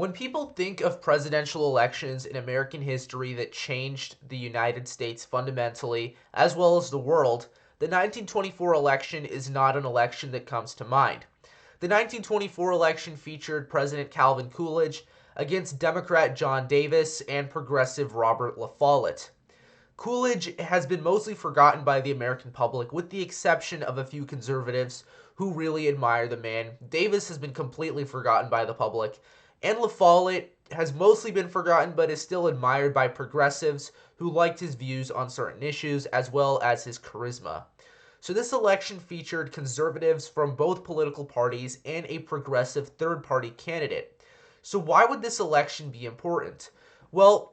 When people think of presidential elections in American history that changed the United States fundamentally, as well as the world, the 1924 election is not an election that comes to mind. The 1924 election featured President Calvin Coolidge against Democrat John Davis and progressive Robert La Follette. Coolidge has been mostly forgotten by the American public, with the exception of a few conservatives who really admire the man. Davis has been completely forgotten by the public, and La Follette has mostly been forgotten but is still admired by progressives who liked his views on certain issues as well as his charisma. So this election featured conservatives from both political parties and a progressive third party candidate. So why would this election be important? Well,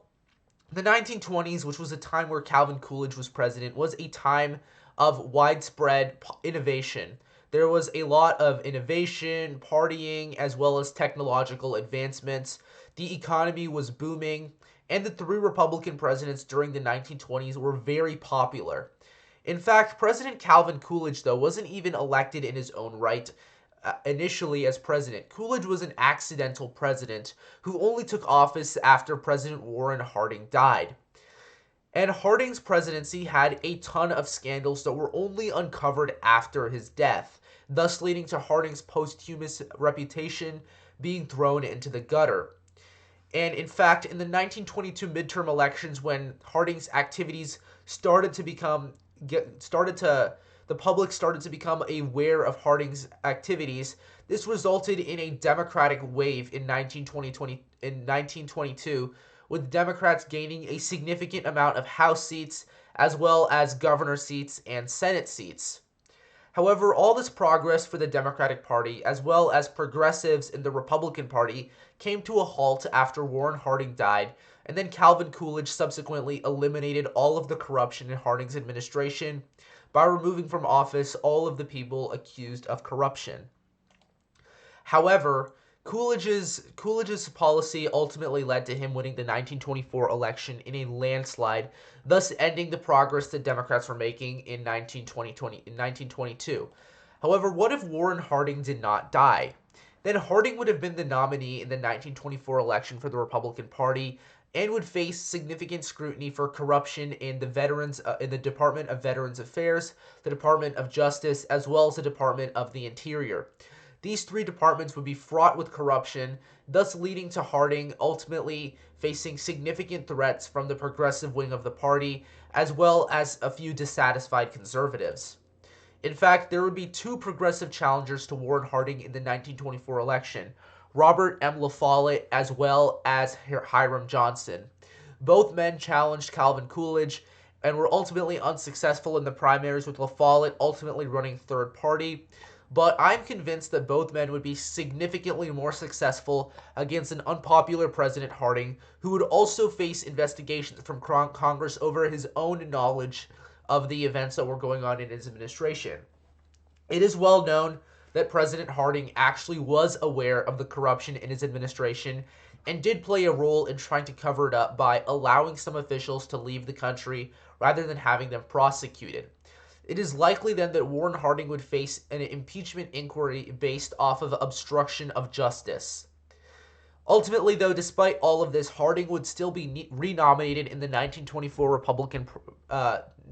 the 1920s, which was a time where Calvin Coolidge was president, was a time of widespread innovation. There was a lot of innovation, partying, as well as technological advancements. The economy was booming, and the three Republican presidents during the 1920s were very popular. In fact, President Calvin Coolidge, though, wasn't even elected in his own right initially as president. Coolidge was an accidental president who only took office after President Warren Harding died. And Harding's presidency had a ton of scandals that were only uncovered after his death, thus leading to Harding's posthumous reputation being thrown into the gutter. And in fact, in the 1922 midterm elections, when Harding's activities started to become started to the public started to become aware of Harding's activities, this resulted in a Democratic wave in 1922, with Democrats gaining a significant amount of House seats as well as governor seats and Senate seats. However, all this progress for the Democratic Party, as well as progressives in the Republican Party, came to a halt after Warren Harding died, and then Calvin Coolidge subsequently eliminated all of the corruption in Harding's administration by removing from office all of the people accused of corruption. However, Coolidge's policy ultimately led to him winning the 1924 election in a landslide, thus ending the progress that Democrats were making in 1922. However, what if Warren Harding did not die? Then Harding would have been the nominee in the 1924 election for the Republican Party and would face significant scrutiny for corruption in the Department of Veterans Affairs, the Department of Justice, as well as the Department of the Interior. These three departments would be fraught with corruption, thus leading to Harding ultimately facing significant threats from the progressive wing of the party, as well as a few dissatisfied conservatives. In fact, there would be two progressive challengers to Warren Harding in the 1924 election: Robert M. La Follette as well as Hiram Johnson. Both men challenged Calvin Coolidge and were ultimately unsuccessful in the primaries, with La Follette ultimately running third party. But I'm convinced that both men would be significantly more successful against an unpopular President Harding, who would also face investigations from Congress over his own knowledge of the events that were going on in his administration. It is well known that President Harding actually was aware of the corruption in his administration and did play a role in trying to cover it up by allowing some officials to leave the country rather than having them prosecuted. It is likely then that Warren Harding would face an impeachment inquiry based off of obstruction of justice. Ultimately, though, despite all of this, Harding would still be renominated in the 1924 Republican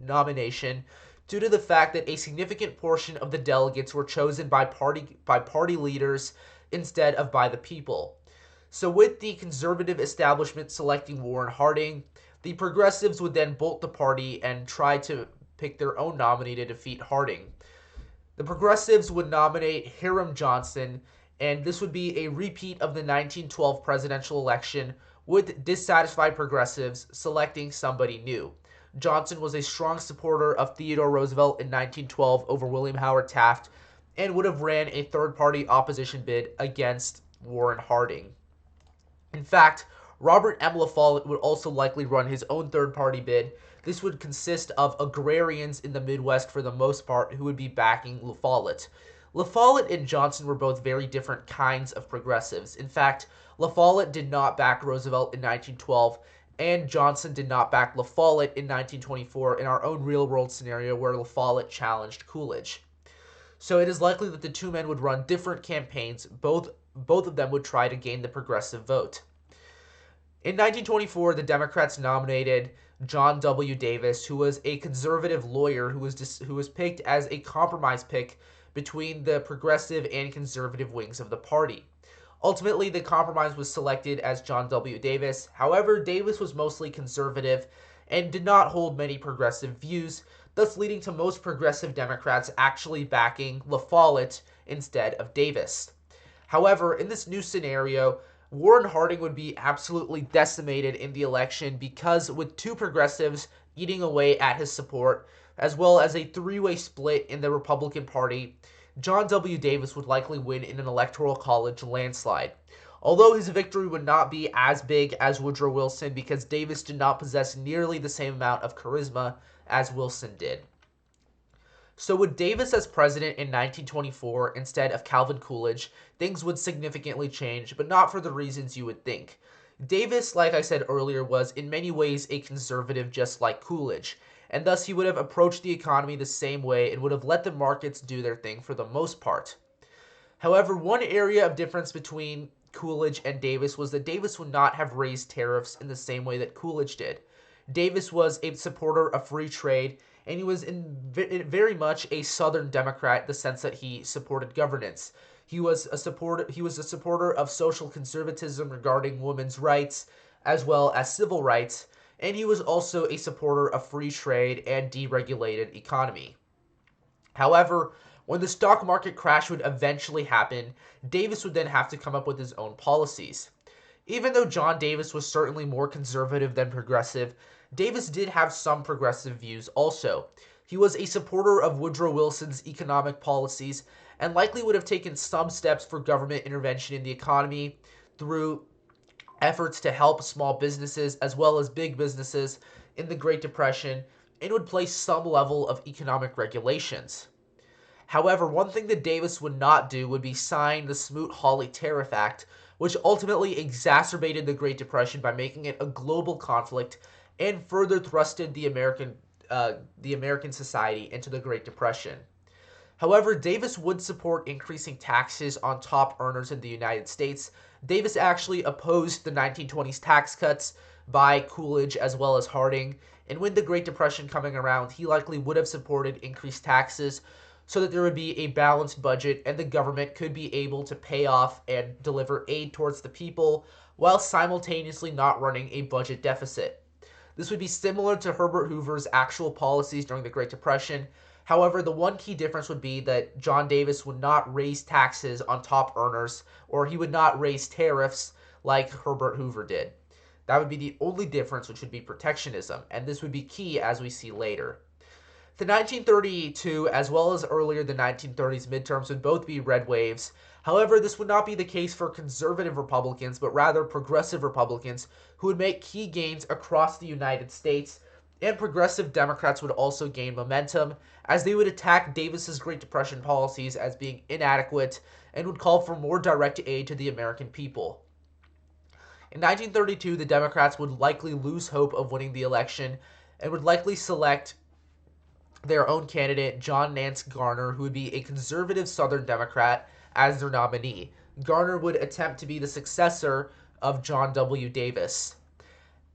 nomination due to the fact that a significant portion of the delegates were chosen by party leaders instead of by the people. So with the conservative establishment selecting Warren Harding, the progressives would then bolt the party and try to pick their own nominee to defeat Harding. The progressives would nominate Hiram Johnson, and this would be a repeat of the 1912 presidential election, with dissatisfied progressives selecting somebody new. Johnson was a strong supporter of Theodore Roosevelt in 1912 over William Howard Taft and would have ran a third-party opposition bid against Warren Harding. In fact, Robert M. La Follette would also likely run his own third-party bid. This would consist of agrarians in the Midwest for the most part who would be backing La Follette. La Follette and Johnson were both very different kinds of progressives. In fact, La Follette did not back Roosevelt in 1912, and Johnson did not back La Follette in 1924 in our own real-world scenario where La Follette challenged Coolidge. So it is likely that the two men would run different campaigns, both both of them would try to gain the progressive vote. In 1924, the Democrats nominated John W. Davis, who was a conservative lawyer who was picked as a compromise pick between the progressive and conservative wings of the party. Ultimately, the compromise was selected as John W. Davis. However, Davis was mostly conservative and did not hold many progressive views, thus leading to most progressive Democrats actually backing La Follette instead of Davis. However, in this new scenario, Warren Harding would be absolutely decimated in the election because, with two progressives eating away at his support, as well as a three-way split in the Republican Party, John W. Davis would likely win in an electoral college landslide. Although his victory would not be as big as Woodrow Wilson because Davis did not possess nearly the same amount of charisma as Wilson did. So with Davis as president in 1924 instead of Calvin Coolidge, things would significantly change, but not for the reasons you would think. Davis, like I said earlier, was in many ways a conservative just like Coolidge, and thus he would have approached the economy the same way and would have let the markets do their thing for the most part. However, one area of difference between Coolidge and Davis was that Davis would not have raised tariffs in the same way that Coolidge did. Davis was a supporter of free trade, and he was very much a Southern Democrat in the sense that he supported governance. He was a supporter of social conservatism regarding women's rights as well as civil rights, and he was also a supporter of free trade and deregulated economy. However, when the stock market crash would eventually happen, Davis would then have to come up with his own policies. Even though John Davis was certainly more conservative than progressive, Davis did have some progressive views also. He was a supporter of Woodrow Wilson's economic policies and likely would have taken some steps for government intervention in the economy through efforts to help small businesses as well as big businesses in the Great Depression, and would place some level of economic regulations. However, one thing that Davis would not do would be sign the Smoot-Hawley Tariff Act, which ultimately exacerbated the Great Depression by making it a global conflict and further thrusted the American society into the Great Depression. However, Davis would support increasing taxes on top earners in the United States. Davis actually opposed the 1920s tax cuts by Coolidge as well as Harding, and with the Great Depression coming around, he likely would have supported increased taxes so that there would be a balanced budget and the government could be able to pay off and deliver aid towards the people while simultaneously not running a budget deficit. This would be similar to Herbert Hoover's actual policies during the Great Depression. However, the one key difference would be that John Davis would not raise taxes on top earners, or he would not raise tariffs like Herbert Hoover did. That would be the only difference, which would be protectionism, and this would be key as we see later. The 1932, as well as earlier the 1930s midterms, would both be red waves. However, this would not be the case for conservative Republicans, but rather progressive Republicans who would make key gains across the United States, and progressive Democrats would also gain momentum as they would attack Davis's Great Depression policies as being inadequate and would call for more direct aid to the American people. In 1932, the Democrats would likely lose hope of winning the election and would likely select their own candidate, John Nance Garner, who would be a conservative Southern Democrat, as their nominee. Garner would attempt to be the successor of John W. Davis.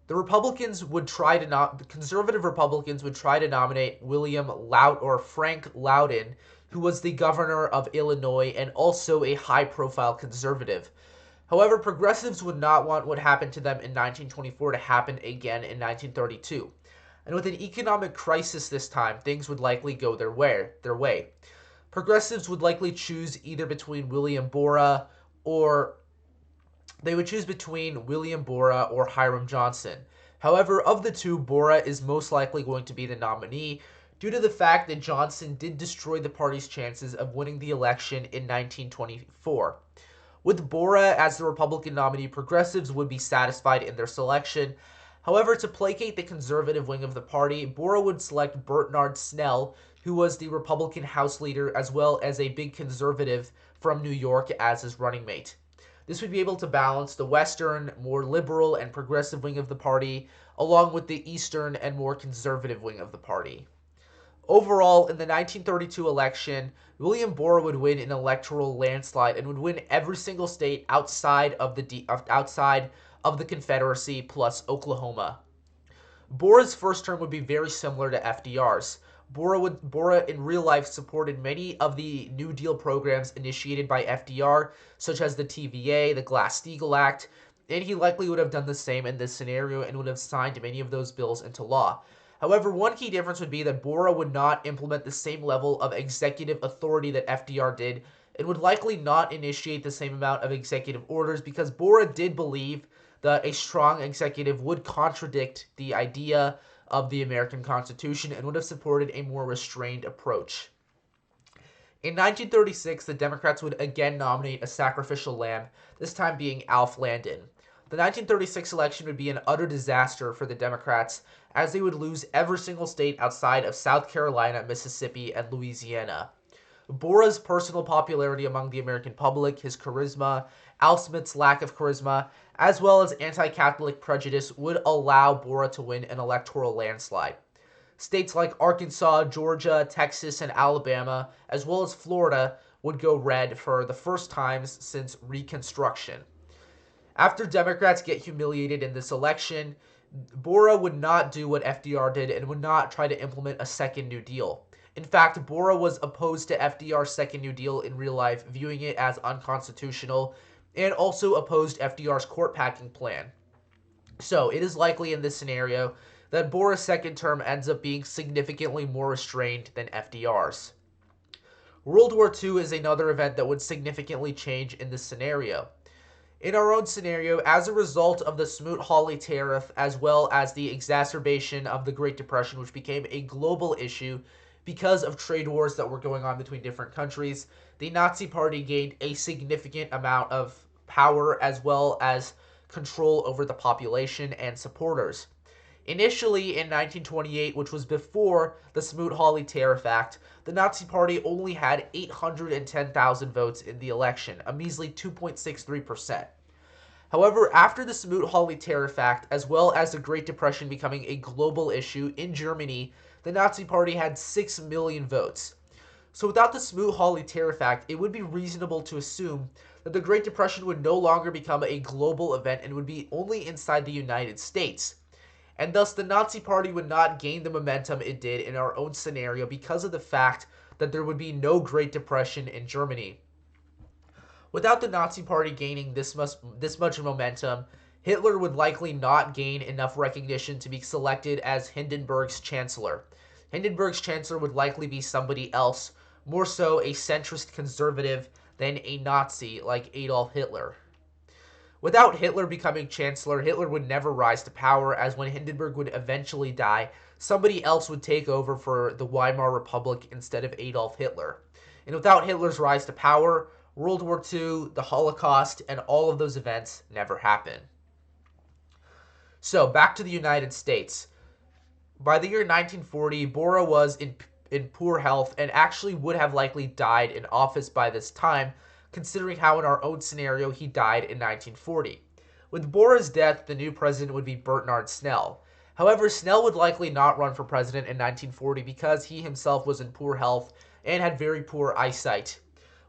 The conservative Republicans would try to nominate Frank Loudon, who was the governor of Illinois and also a high-profile conservative. However, progressives would not want what happened to them in 1924 to happen again in 1932. And with an economic crisis this time, things would likely go their way. Progressives would likely choose either between William Borah or Hiram Johnson. However, of the two, Borah is most likely going to be the nominee due to the fact that Johnson did destroy the party's chances of winning the election in 1924. With Borah as the Republican nominee, progressives would be satisfied in their selection. However, to placate the conservative wing of the party, Borah would select Bernard Snell, who was the Republican House leader as well as a big conservative from New York, as his running mate. This would be able to balance the Western, more liberal and progressive wing of the party, along with the Eastern and more conservative wing of the party. Overall, in the 1932 election, William Borah would win an electoral landslide and would win every single state outside of the Confederacy plus Oklahoma. Borah's first term would be very similar to FDR's. Borah in real life supported many of the New Deal programs initiated by FDR, such as the TVA, the Glass-Steagall Act, and he likely would have done the same in this scenario and would have signed many of those bills into law. However, one key difference would be that Borah would not implement the same level of executive authority that FDR did, and would likely not initiate the same amount of executive orders because Borah did believe that a strong executive would contradict the idea of the American Constitution and would have supported a more restrained approach. In 1936, the Democrats would again nominate a sacrificial lamb, this time being Alf Landon. The 1936 election would be an utter disaster for the Democrats, as they would lose every single state outside of South Carolina, Mississippi, and Louisiana. Borah's personal popularity among the American public, his charisma, Al Smith's lack of charisma, as well as anti-Catholic prejudice would allow Borah to win an electoral landslide. States like Arkansas, Georgia, Texas, and Alabama, as well as Florida, would go red for the first times since Reconstruction. After Democrats get humiliated in this election, Borah would not do what FDR did and would not try to implement a second New Deal. In fact, Borah was opposed to FDR's second New Deal in real life, viewing it as unconstitutional, and also opposed FDR's court packing plan. So, it is likely in this scenario that Borah's second term ends up being significantly more restrained than FDR's. World War II is another event that would significantly change in this scenario. In our own scenario, as a result of the Smoot-Hawley tariff, as well as the exacerbation of the Great Depression, which became a global issue because of trade wars that were going on between different countries, the Nazi Party gained a significant amount of power as well as control over the population and supporters. Initially, in 1928, which was before the Smoot-Hawley Tariff Act, the Nazi Party only had 810,000 votes in the election, a measly 2.63%. However, after the Smoot-Hawley Tariff Act, as well as the Great Depression becoming a global issue in Germany, the Nazi Party had 6 million votes. So without the Smoot-Hawley Tariff Act, it would be reasonable to assume that the Great Depression would no longer become a global event and would be only inside the United States. And thus the Nazi Party would not gain the momentum it did in our own scenario because of the fact that there would be no Great Depression in Germany. Without the Nazi Party gaining this much momentum, Hitler would likely not gain enough recognition to be selected as Hindenburg's chancellor. Hindenburg's chancellor would likely be somebody else, more so a centrist conservative than a Nazi like Adolf Hitler. Without Hitler becoming chancellor, Hitler would never rise to power, as when Hindenburg would eventually die, somebody else would take over for the Weimar Republic instead of Adolf Hitler. And without Hitler's rise to power, World War II, the Holocaust, and all of those events never happen. So, back to the United States. By the year 1940, Borah was in poor health and actually would have likely died in office by this time, considering how in our own scenario he died in 1940. With Borah's death, the new president would be Bernard Snell. However, Snell would likely not run for president in 1940 because he himself was in poor health and had very poor eyesight.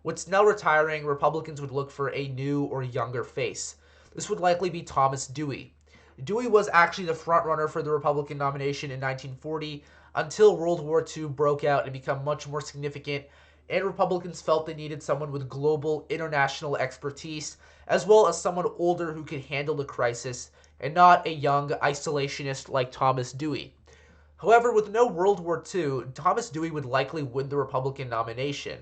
With Snell retiring, Republicans would look for a new or younger face. This would likely be Thomas Dewey. Dewey was actually the frontrunner for the Republican nomination in 1940 until World War II broke out and became much more significant, and Republicans felt they needed someone with global, international expertise, as well as someone older who could handle the crisis, and not a young isolationist like Thomas Dewey. However, with no World War II, Thomas Dewey would likely win the Republican nomination.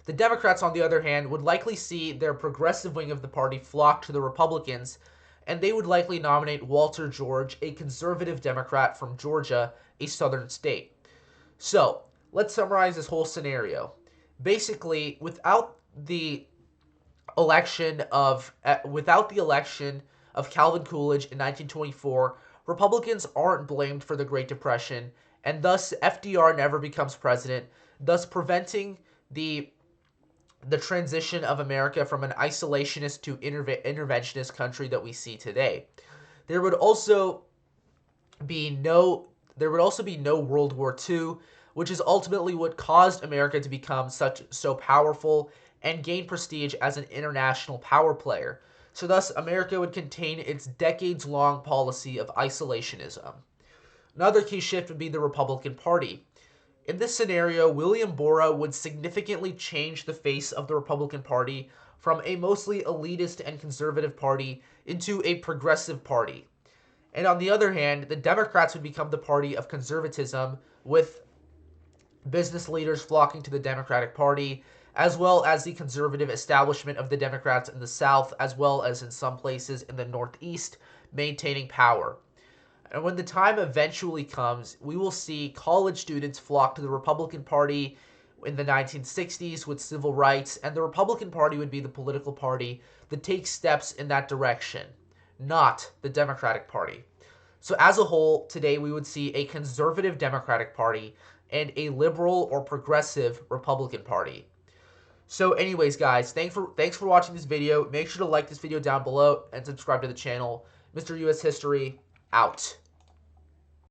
The Democrats, on the other hand, would likely see their progressive wing of the party flock to the Republicans, and they would likely nominate Walter George, a conservative Democrat from Georgia, a southern state. So, let's summarize this whole scenario. Basically, without the election of Calvin Coolidge in 1924, Republicans aren't blamed for the Great Depression, and thus FDR never becomes president, thus preventing the transition of America from an isolationist to interventionist country that we see today. There would also be no There would also be no World War II, which is ultimately what caused America to become so powerful and gain prestige as an international power player. So thus America would contain its decades-long policy of isolationism. Another key shift would be the Republican Party. In this scenario, William Borah would significantly change the face of the Republican Party from a mostly elitist and conservative party into a progressive party. And on the other hand, the Democrats would become the party of conservatism, with business leaders flocking to the Democratic Party, as well as the conservative establishment of the Democrats in the South, as well as in some places in the Northeast, maintaining power. And when the time eventually comes, we will see college students flock to the Republican Party in the 1960s with civil rights, and the Republican Party would be the political party that takes steps in that direction, not the Democratic Party. So as a whole, today we would see a conservative Democratic Party and a liberal or progressive Republican Party. So anyways, guys, thanks for watching this video. Make sure to like this video down below and subscribe to the channel. Mr. US History, out.